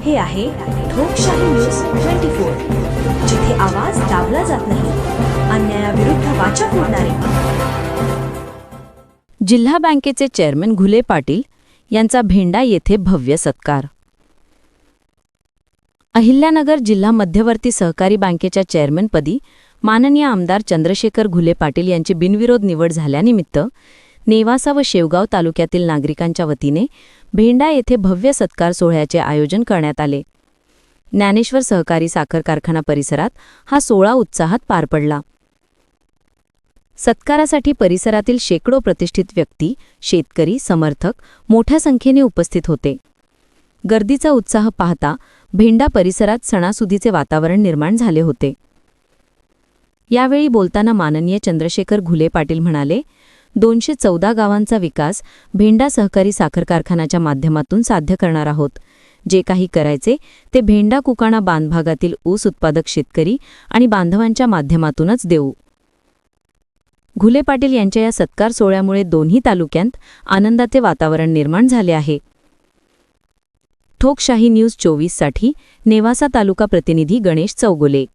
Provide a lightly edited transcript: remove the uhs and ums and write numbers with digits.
हे आहे ठोकशाही न्यूज 24, जिथे आवाज दाबला जात नाही, अन्यायाविरुद्ध वाचा फोडणारे. जिल्हा बँकेचे चेअरमन घुले पाटील यांचा भेंडा येथे भव्य सत्कार. अहिल्यानगर जिल्हा मध्यवर्ती सहकारी बँकेच्या चेअरमनपदी माननीय आमदार चंद्रशेखर घुले पाटील यांची बिनविरोध निवड झाल्यानिमित्त नेवासा व शेवगाव तालुक्यातील नागरिकांच्या वतीने भेंडा येथे भव्य सत्कार सोहळ्याचे आयोजन करण्यात आले. ज्ञानेश्वर सहकारी साखर कारखाना परिसरात हा सोहळा उत्साहात पार पडला. सत्कारासाठी परिसरातील शेकडो प्रतिष्ठित व्यक्ती, शेतकरी, समर्थक मोठ्या संख्येने उपस्थित होते. गर्दीचा उत्साह पाहता भेंडा परिसरात सणासुदीचे वातावरण निर्माण झाले होते. यावेळी बोलताना माननीय चंद्रशेखर घुले पाटील म्हणाले, 214 गावांचा विकास भेंडा सहकारी साखर कारखान्याच्या माध्यमातून साध्य करणार आहोत. जे काही करायचे ते भेंडा कुकाणा बांध भागातील ऊस उत्पादक शेतकरी आणि बांधवांच्या माध्यमातूनच देऊ. घुले पाटील यांच्या या सत्कार सोहळ्यामुळे दोन्ही तालुक्यांत आनंदाचे वातावरण निर्माण झाले आहे. ठोकशाही न्यूज 24 साठी नेवासा तालुका प्रतिनिधी गणेश चौगुले.